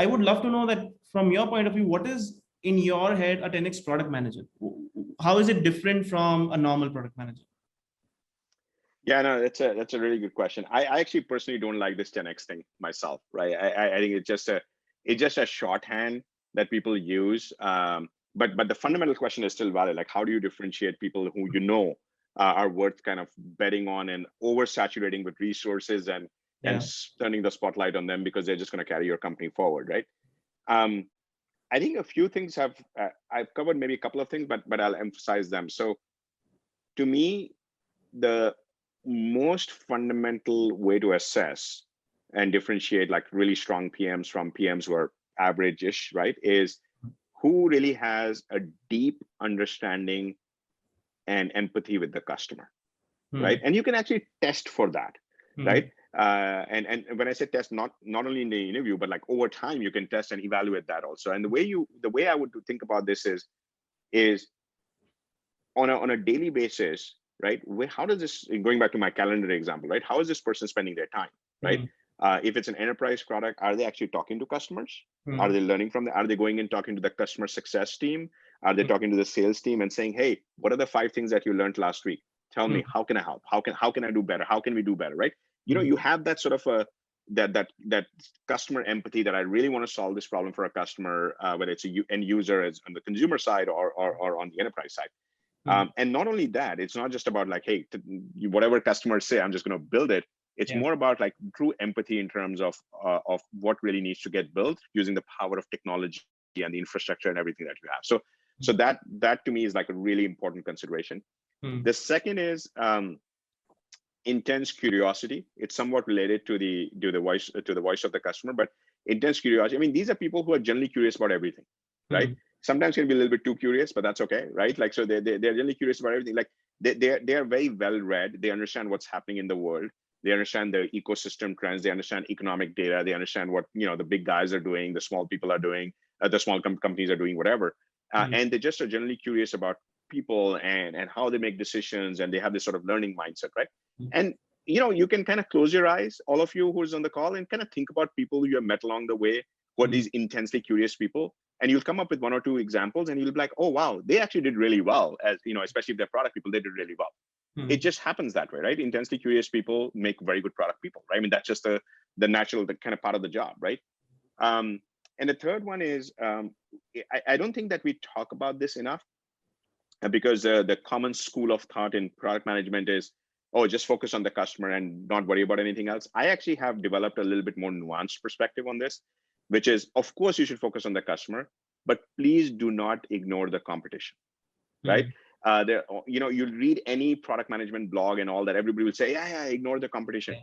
I would love to know that from your point of view, what is in your head a 10x product manager? How is it different from a normal product manager? Yeah, no, that's a really good question. I actually personally don't like this 10x thing myself, right? I think it's just a shorthand that people use. But the fundamental question is still valid. Like, how do you differentiate people who are worth kind of betting on and oversaturating with resources and turning the spotlight on them because they're just going to carry your company forward, right? I think a few things I've covered maybe a couple of things, but I'll emphasize them. So to me, the most fundamental way to assess and differentiate like really strong PMs from PMs who are average-ish, right, is who really has a deep understanding and empathy with the customer, right? And you can actually test for that, right? And when I say test, not only in the interview, but like over time, you can test and evaluate that also. And the way I would think about this is on a daily basis, right? How does this, going back to my calendar example, right? How is this person spending their time, right? If it's an enterprise product, are they actually talking to customers? Are they learning from are they going and talking to the customer success team? Are they talking to the sales team and saying, hey, what are the 5 things that you learned last week? Tell me, how can I help? How can I do better? How can we do better, right? You have that sort of that customer empathy that I really want to solve this problem for a customer, whether it's a end user as on the consumer side or on the enterprise side. And not only that, it's not just about like, hey, whatever customers say, I'm just going to build it. It's more about like true empathy in terms of what really needs to get built using the power of technology and the infrastructure and everything that you have. So that to me is like a really important consideration. The second is intense curiosity. It's somewhat related to the voice of the customer, but intense curiosity. I mean, these are people who are generally curious about everything, right? Sometimes can be a little bit too curious, but that's okay, right? Like, so they're generally curious about everything. Like they are very well read. They understand what's happening in the world. They understand the ecosystem trends. They understand economic data. They understand what the big guys are doing, the small people are doing, the small companies are doing, whatever. And they just are generally curious about people and how they make decisions, and they have this sort of learning mindset, right? And you can kind of close your eyes, all of you who's on the call, and kind of think about people you have met along the way who are these intensely curious people. And you'll come up with 1 or 2 examples, and you'll be like, oh, wow, they actually did really well. As especially if they're product people, they did really well. It just happens that way, right? Intensely curious people make very good product people, right? I mean, that's just the natural, the kind of part of the job, right? And the third one is, I don't think that we talk about this enough, because the common school of thought in product management is, oh, just focus on the customer and not worry about anything else. I actually have developed a little bit more nuanced perspective on this, which is, of course, you should focus on the customer, but please do not ignore the competition, right? You'll read any product management blog and all that. Everybody will say, yeah, ignore the competition.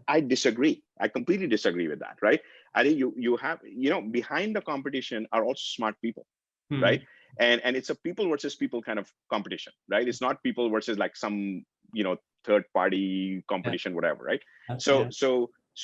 I disagree. I completely disagree with that, right? I think you have, behind the competition are also smart people, right? And it's a people versus people kind of competition, right? It's not people versus like some, third party competition, whatever, right? So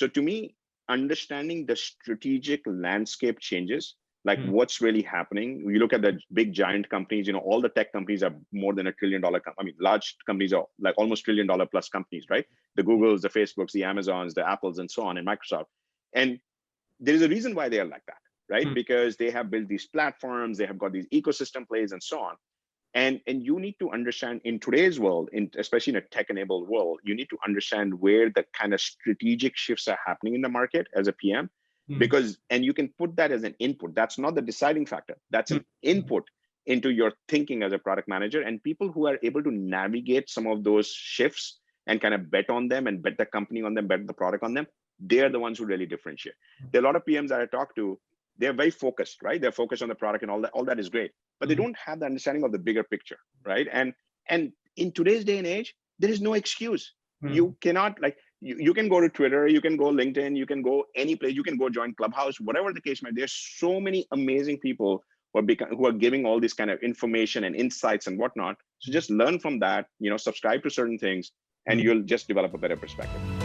to me, understanding the strategic landscape changes, like what's really happening. You look at the big giant companies, all the tech companies are more than $1 trillion. I mean, large companies are like almost $1 trillion plus companies, right? The Googles, the Facebooks, the Amazons, the Apples, and so on, and Microsoft. And there is a reason why they are like that, right? Because they have built these platforms, they have got these ecosystem plays and so on. And you need to understand in today's world, especially in a tech-enabled world, you need to understand where the kind of strategic shifts are happening in the market as a PM, and you can put that as an input. That's not the deciding factor. That's an input into your thinking as a product manager. And people who are able to navigate some of those shifts and kind of bet on them and bet the company on them, bet the product on them, they're the ones who really differentiate. There are a lot of PMs that I talk to, they're very focused, right? They're focused on the product and all that is great, but they don't have the understanding of the bigger picture, right? And in today's day and age, there is no excuse. You cannot, like, you can go to Twitter, you can go LinkedIn, you can go any place, you can go join Clubhouse, whatever the case might be. There's so many amazing people who are giving all this kind of information and insights and whatnot. So just learn from that, subscribe to certain things, and you'll just develop a better perspective.